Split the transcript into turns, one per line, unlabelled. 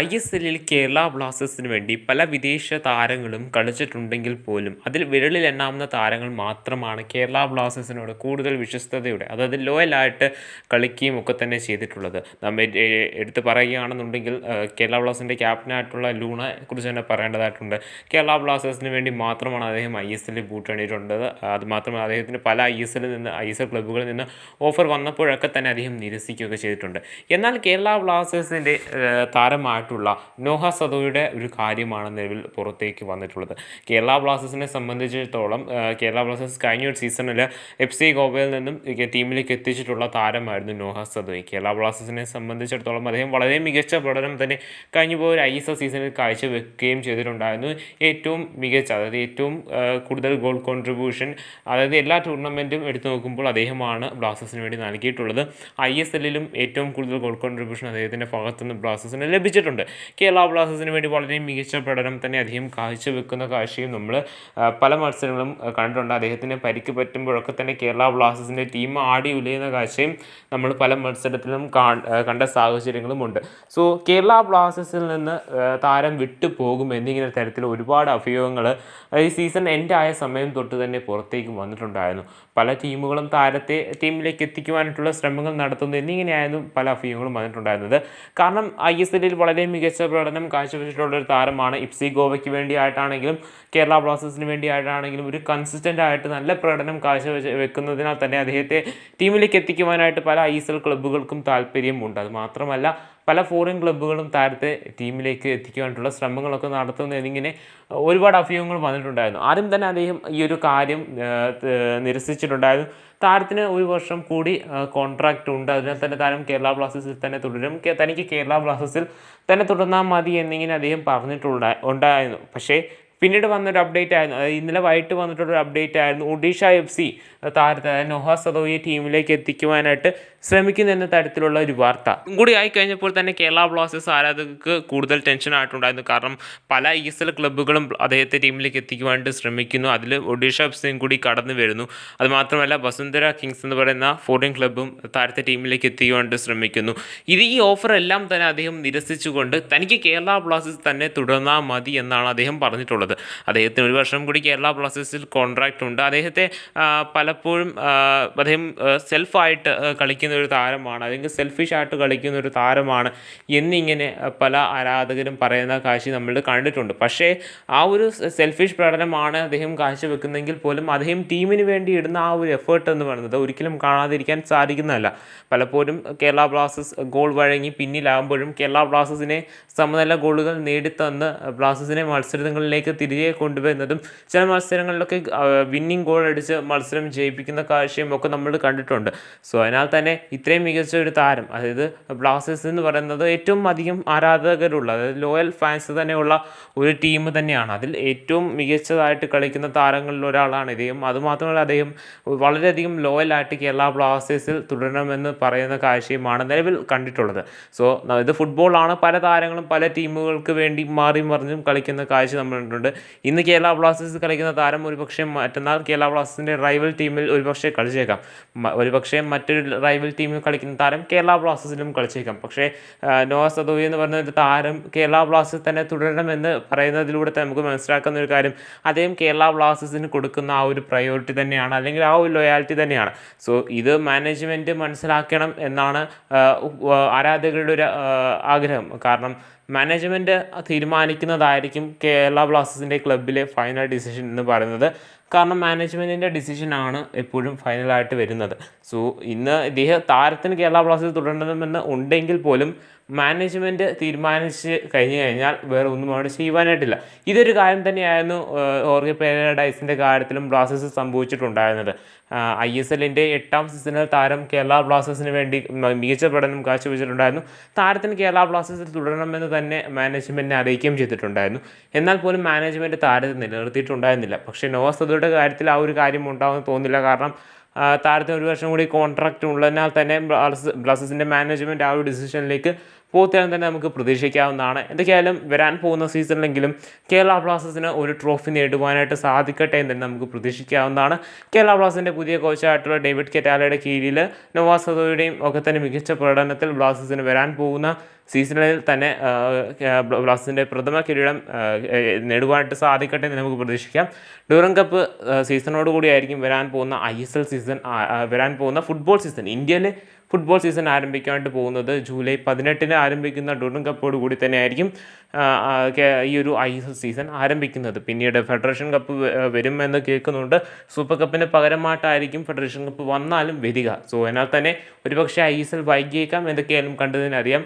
ISLൽ കേരള ബ്ലാസ്റ്റേഴ്സിന് വേണ്ടി പല വിദേശ താരങ്ങളും കളിച്ചിട്ടുണ്ടെങ്കിൽ പോലും അതിൽ വിരലിലെണ്ണാവുന്ന താരങ്ങൾ മാത്രമാണ് കേരള ബ്ലാസ്റ്റേഴ്സിനോട് കൂടുതൽ വിശ്വസ്തയോടെ, അതായത് ലോയലായിട്ട് കളിക്കുകയും ഒക്കെ തന്നെ ചെയ്തിട്ടുള്ളത്. നമ്മൾ എടുത്ത് പറയുകയാണെന്നുണ്ടെങ്കിൽ കേരള ബ്ലാസ്റ്റേഴ്സിൻ്റെ ക്യാപ്റ്റനായിട്ടുള്ള ലൂണയെ കുറിച്ച് തന്നെ പറയേണ്ടതായിട്ടുണ്ട്. കേരള ബ്ലാസ്റ്റേഴ്സിന് വേണ്ടി മാത്രമാണ് അദ്ദേഹം ISLൽ ബൂട്ടണിയിട്ടുള്ളത്. അതുമാത്രമല്ല, അദ്ദേഹത്തിന് പല ISL ക്ലബ്ബുകളിൽ നിന്ന് ഓഫർ വന്നപ്പോഴൊക്കെ തന്നെ അദ്ദേഹം നിരസിക്കുകയൊക്കെ ചെയ്തിട്ടുണ്ട്. എന്നാൽ കേരള ബ്ലാസ്റ്റേഴ്സിൻ്റെ താരമായിട്ടുള്ള നോഹ സദോയുടെ ഒരു കാര്യമാണ് നിലവിൽ പുറത്തേക്ക് വന്നിട്ടുള്ളത്. കേരള ബ്ലാസ്റ്റേഴ്സിനെ സംബന്ധിച്ചിടത്തോളം കേരള ബ്ലാസ്റ്റേഴ്സ് കഴിഞ്ഞ ഒരു സീസണിൽ FC ഗോവയിൽ നിന്നും ടീമിലേക്ക് എത്തിച്ചിട്ടുള്ള താരമായിരുന്നു നോഹ സദോയ്. കേരള ബ്ലാസ്റ്റേഴ്സിനെ സംബന്ധിച്ചിടത്തോളം അദ്ദേഹം വളരെ മികച്ച പ്രകടനം തന്നെ കഴിഞ്ഞു പോയ ഒരു ISL സീസണിൽ കാഴ്ചവെക്കുകയും ചെയ്തിട്ടുണ്ടായിരുന്നു. ഏറ്റവും മികച്ച, അതായത് ഏറ്റവും കൂടുതൽ ഗോൾ കോൺട്രിബ്യൂഷൻ, അതായത് എല്ലാ ടൂർണമെൻറ്റും എടുത്തു നോക്കുമ്പോൾ അദ്ദേഹമാണ് ബ്ലാസ്റ്റേഴ്സിന് വേണ്ടി നൽകിയിട്ടുള്ളത്. ISLലും ഏറ്റവും കൂടുതൽ ഗോൾ കോൺട്രിബ്യൂഷൻ അദ്ദേഹത്തിൻ്റെ ഭാഗത്തുനിന്ന് ബ്ലാസ്റ്റേഴ്സിന് ലഭിച്ചിട്ടുണ്ട്. കേരള ബ്ലാസ്റ്റേഴ്സിന് വേണ്ടി വളരെ മികച്ച പ്രകടനം തന്നെ അദ്ദേഹം കാഴ്ചവെക്കുന്ന കാഴ്ചയും നമ്മൾ പല മത്സരങ്ങളും കണ്ടിട്ടുണ്ട്. അദ്ദേഹത്തിന് പരിക്ക് പറ്റുമ്പോഴൊക്കെ തന്നെ കേരള ബ്ലാസ്റ്റേഴ്സിൻ്റെ ടീം ആടി ഉലയുന്ന കാഴ്ചയും നമ്മൾ പല മത്സരത്തിലും കണ്ട സാഹചര്യങ്ങളുമുണ്ട്. സോ കേരള ബ്ലാസ്റ്റേഴ്സിൽ നിന്ന് താരം വിട്ടു പോകും എന്നിങ്ങനെ തരത്തിൽ ഒരുപാട് അഭ്യൂഹങ്ങൾ ഈ സീസൺ എൻഡ് ആയ സമയം തൊട്ട് തന്നെ പുറത്തേക്ക് വന്നിട്ടുണ്ടായിരുന്നു. പല ടീമുകളും താരത്തെ ടീമിലേക്ക് എത്തിക്കുവാനായിട്ടുള്ള ശ്രമങ്ങൾ നടത്തുന്നു എന്നിങ്ങനെയായിരുന്നു പല അഭ്യൂഹങ്ങളും വന്നിട്ടുണ്ടായിരുന്നത്. കാരണം ISLൽ വളരെ മികച്ച പ്രകടനം കാഴ്ചവെച്ചിട്ടുള്ളൊരു താരമാണ്. FC ഗോവയ്ക്ക് വേണ്ടിയായിട്ടാണെങ്കിലും കേരള ബ്ലാസ്റ്റേഴ്സിന് വേണ്ടിയായിട്ടാണെങ്കിലും ഒരു കൺസിസ്റ്റൻ്റ് ആയിട്ട് നല്ല പ്രകടനം വെക്കുന്നതിനാൽ തന്നെ അദ്ദേഹത്തെ ടീമിലേക്ക് എത്തിക്കുവാനായിട്ട് പല ISL ക്ലബ്ബുകൾക്കും താല്പര്യമുണ്ട്. അത് മാത്രമല്ല, പല ഫോറിൻ ക്ലബ്ബുകളും താരത്തെ ടീമിലേക്ക് എത്തിക്കുവാനായിട്ടുള്ള ശ്രമങ്ങളൊക്കെ നടത്തുന്നു എന്നിങ്ങനെ ഒരുപാട് അഭ്യൂഹങ്ങൾ വന്നിട്ടുണ്ടായിരുന്നു. ആദ്യം തന്നെ അദ്ദേഹം ഈ ഒരു കാര്യം നിരസിച്ചിട്ടുണ്ടായിരുന്നു. താരത്തിന് ഒരു വർഷം കൂടി കോൺട്രാക്റ്റ് ഉണ്ട്, അതിനാൽ തന്നെ താരം കേരള ബ്ലാസ്റ്റേഴ്സിൽ തന്നെ തുടരും, തനിക്ക് കേരള ബ്ലാസ്റ്റേഴ്സിൽ തന്നെ തുടർന്നാൽ മതി എന്നിങ്ങനെ അദ്ദേഹം ഉണ്ടായിരുന്നു. പക്ഷേ പിന്നീട് വന്നൊരു അപ്ഡേറ്റ് ആയിരുന്നു, അതായത് ഇന്നലെ വൈകിട്ട് വന്നിട്ടുള്ളൊരു അപ്ഡേറ്റ് ആയിരുന്നു, ഒഡീഷ FC താരത്തെ, അതായത് നോഹ സദോയെ ടീമിലേക്ക് എത്തിക്കുവാനായിട്ട് ശ്രമിക്കുന്നു എന്ന തരത്തിലുള്ള ഒരു വാർത്ത കൂടി ആയിക്കഴിഞ്ഞപ്പോൾ തന്നെ കേരള ബ്ലാസ്റ്റേഴ്സ് ആരാധകർക്ക് കൂടുതൽ ടെൻഷൻ ആയിട്ടുണ്ടായിരുന്നു. കാരണം പല ISL ക്ലബ്ബുകളും അദ്ദേഹത്തെ ടീമിലേക്ക് എത്തിക്കുവാനായിട്ട് ശ്രമിക്കുന്നു. അതിൽ ഒഡീഷ FCയും കൂടി കടന്നു വരുന്നു. അതുമാത്രമല്ല, വസുന്ധര കിങ്സ് എന്ന് പറയുന്ന ഫോറിൻ ക്ലബ്ബും താരത്തെ ടീമിലേക്ക് എത്തിക്കുവാനായിട്ട് ശ്രമിക്കുന്നു. ഈ ഓഫർ എല്ലാം തന്നെ അദ്ദേഹം നിരസിച്ചുകൊണ്ട് തനിക്ക് കേരള ബ്ലാസ്റ്റേഴ്സ് തന്നെ തുടർന്നാൽ മതി എന്നാണ് അദ്ദേഹം പറഞ്ഞിട്ടുള്ളത്. അദ്ദേഹത്തിന് ഒരു വർഷം കൂടി കേരള ബ്ലാസ്റ്റേഴ്സിൽ കോൺട്രാക്റ്റ് ഉണ്ട്. അദ്ദേഹത്തെ പലപ്പോഴും അദ്ദേഹം സെൽഫായിട്ട് കളിക്കുന്ന ഒരു താരമാണ്, അല്ലെങ്കിൽ സെൽഫിഷായിട്ട് കളിക്കുന്ന ഒരു താരമാണ് എന്നിങ്ങനെ പല ആരാധകരും പറയുന്ന കാഴ്ച നമ്മൾ കണ്ടിട്ടുണ്ട്. പക്ഷേ ആ ഒരു സെൽഫിഷ് പ്രകടനമാണ് അദ്ദേഹം കാഴ്ചവെക്കുന്നതെങ്കിൽ പോലും അദ്ദേഹം ടീമിന് വേണ്ടി ഇടുന്ന ആ ഒരു എഫേർട്ട് എന്ന് പറയുന്നത് ഒരിക്കലും കാണാതിരിക്കാൻ സാധിക്കുന്നതല്ല. പലപ്പോഴും കേരള ബ്ലാസ്റ്റേഴ്സ് ഗോൾ വഴങ്ങി പിന്നിലാകുമ്പോഴും കേരള ബ്ലാസ്റ്റേഴ്സിനെ സമനില ഗോളുകൾ നേടിത്തന്ന് ബ്ലാസ്റ്റേഴ്സിനെ മത്സരങ്ങളിലേക്ക് തിരികെ കൊണ്ടുവരുന്നതും ചില മത്സരങ്ങളിലൊക്കെ വിന്നിംഗ് ഗോൾ അടിച്ച് മത്സരം ജയിപ്പിക്കുന്ന കാഴ്ചയും ഒക്കെ നമ്മൾ കണ്ടിട്ടുണ്ട്. സോ അതിനാൽ തന്നെ ഇത്രയും മികച്ച ഒരു താരം, അതായത് ബ്ലാസ്റ്റേഴ്സ് എന്ന് പറയുന്നത് ഏറ്റവും അധികം ആരാധകരുള്ള, അതായത് ലോയൽ ഫാൻസ് തന്നെയുള്ള ഒരു ടീം തന്നെയാണ്. അതിൽ ഏറ്റവും മികച്ചതായിട്ട് കളിക്കുന്ന താരങ്ങളിൽ ഒരാളാണ് ഇദ്ദേഹം. അതുമാത്രമല്ല, അദ്ദേഹം വളരെയധികം ലോയലായിട്ട് കേരള ബ്ലാസ്റ്റേഴ്സിൽ തുടരണമെന്ന് പറയുന്ന കാഴ്ചയുമാണ് നിലവിൽ കണ്ടിട്ടുള്ളത്. സോ ഇത് ഫുട്ബോളാണ്, പല താരങ്ങളും പല ടീമുകൾക്ക് വേണ്ടി മാറി മറിഞ്ഞും കളിക്കുന്ന കാഴ്ച നമ്മൾ കണ്ടിട്ടുണ്ട്. ഇന്ന് കേരള ബ്ലാസ്റ്റേഴ്സ് കളിക്കുന്ന താരം ഒരുപക്ഷെ മറ്റന്നാൾ കേരള ബ്ലാസ്റ്റേഴ്സിൻ്റെ റൈവൽ ടീമിൽ ഒരുപക്ഷെ കളിച്ചേക്കാം. ഒരുപക്ഷെ മറ്റൊരു റൈവൽ ടീമിൽ കളിക്കുന്ന താരം കേരള ബ്ലാസ്റ്റേഴ്സിലും കളിച്ചേക്കാം. പക്ഷേ നോഹ സദോയി എന്ന് പറയുന്ന ഒരു താരം കേരള ബ്ലാസ്റ്റേഴ്സ് തന്നെ തുടരണമെന്ന് പറയുന്നതിലൂടെ നമുക്ക് മനസ്സിലാക്കുന്ന ഒരു കാര്യം, അദ്ദേഹം കേരള ബ്ലാസ്റ്റേഴ്സിന് കൊടുക്കുന്ന ആ ഒരു പ്രയോറിറ്റി തന്നെയാണ്, അല്ലെങ്കിൽ ആ ഒരു ലോയാലിറ്റി തന്നെയാണ്. സോ ഇത് മാനേജ്മെൻറ്റ് മനസ്സിലാക്കണം എന്നാണ് ആരാധകരുടെ ഒരു ആഗ്രഹം. കാരണം മാനേജ്മെൻറ്റ് തീരുമാനിക്കുന്നതായിരിക്കും കേരള ബ്ലാസ്റ്റേഴ്സിൻ്റെ ക്ലബ്ബിലെ ഫൈനൽ ഡിസിഷൻ എന്ന് പറയുന്നത്. കാരണം മാനേജ്മെൻറ്റിൻ്റെ ഡിസിഷനാണ് എപ്പോഴും ഫൈനലായിട്ട് വരുന്നത്. സോ ഇന്ന് താരത്തിന് കേരള ബ്ലാസ്റ്റേഴ്സ് തുടരണമെന്ന് ഉണ്ടെങ്കിൽ പോലും മാനേജ്മെൻറ്റ് തീരുമാനിച്ച് കഴിഞ്ഞു കഴിഞ്ഞാൽ വേറെ ഒന്നും അവിടെ ചെയ്യുവാനായിട്ടില്ല. ഇതൊരു കാര്യം തന്നെയായിരുന്നു ഹോർഗെ പെരേരയുടെ കാര്യത്തിലും ബ്ലാസ്റ്റേഴ്സ് സംഭവിച്ചിട്ടുണ്ടായിരുന്നത്. ISLൻ്റെ 8ാം സീസണിൽ താരം കേരള ബ്ലാസ്റ്റേഴ്സിന് വേണ്ടി മികച്ച പ്രകടനം കാഴ്ചവെച്ചിട്ടുണ്ടായിരുന്നു. താരത്തിന് കേരള ബ്ലാസ്റ്റേഴ്സിൽ തുടരണമെന്ന് തന്നെ മാനേജ്മെൻറ്റിനെ അറിയിക്കുകയും ചെയ്തിട്ടുണ്ടായിരുന്നു. എന്നാൽ പോലും മാനേജ്മെൻറ്റ് താരത്തെ നിലനിർത്തിയിട്ടുണ്ടായിരുന്നില്ല. പക്ഷേ നോഹ സദോയുടെ കാര്യത്തിൽ ആ ഒരു കാര്യം ഉണ്ടാകുമെന്ന് തോന്നുന്നില്ല. കാരണം താരത്തിന് ഒരു വർഷം കൂടി കോൺട്രാക്റ്റ് ഉള്ളതിനാൽ തന്നെ ബ്ലാസ്റ്റേഴ്സിൻ്റെ മാനേജ്മെൻറ്റ് ആ ഒരു ഡിസിഷനിലേക്ക് പോവുകയാണെന്ന് തന്നെ നമുക്ക് പ്രതീക്ഷിക്കാവുന്നതാണ്. എന്തൊക്കെയായാലും വരാൻ പോകുന്ന സീസണിലെങ്കിലും കേരള ബ്ലാസ്റ്റേഴ്സിന് ഒരു ട്രോഫി നേടുവാനായിട്ട് സാധിക്കട്ടെ എന്ന് തന്നെ നമുക്ക് പ്രതീക്ഷിക്കാവുന്നതാണ്. കേരള ബ്ലാസ്റ്റേഴ്സിൻ്റെ പുതിയ കോച്ചായിട്ടുള്ള ഡേവിഡ് കെറ്റാലയുടെ കീഴിൽ നോവ സദോയുടെയും ഒക്കെ തന്നെ മികച്ച പ്രകടനത്തിൽ ബ്ലാസ്റ്റേഴ്സിന് വരാൻ പോകുന്ന സീസണിൽ തന്നെ ബ്ലാസ്റ്റേഴ്സിൻ്റെ പ്രഥമ കിരീടം നേടുവാനായിട്ട് സാധിക്കട്ടെ എന്ന് നമുക്ക് പ്രതീക്ഷിക്കാം. ഡ്യൂറൻഡ് കപ്പ് സീസണോടുകൂടി ആയിരിക്കും വരാൻ പോകുന്ന ISL സീസൺ, വരാൻ പോകുന്ന ഫുട്ബോൾ സീസൺ, ഇന്ത്യയിലെ ഫുട്ബോൾ സീസൺ ആരംഭിക്കാനായിട്ട് പോകുന്നത് ജൂലൈ 18 ആരംഭിക്കുന്ന ഡ്യൂറൻഡ് കപ്പോട് കൂടി തന്നെ ആയിരിക്കും ഈ ഒരു ISL സീസൺ ആരംഭിക്കുന്നത്. പിന്നീട് ഫെഡറേഷൻ കപ്പ് വരുമെന്ന് കേൾക്കുന്നുണ്ട്. സൂപ്പർ കപ്പിന് പകരമായിട്ടായിരിക്കും ഫെഡറേഷൻ കപ്പ് വന്നാലും വരിക. സോ എന്നാൽ തന്നെ ഒരുപക്ഷെ ISL വൈകിയേക്കാം. എന്തൊക്കെയായാലും കണ്ടതിനറിയാം.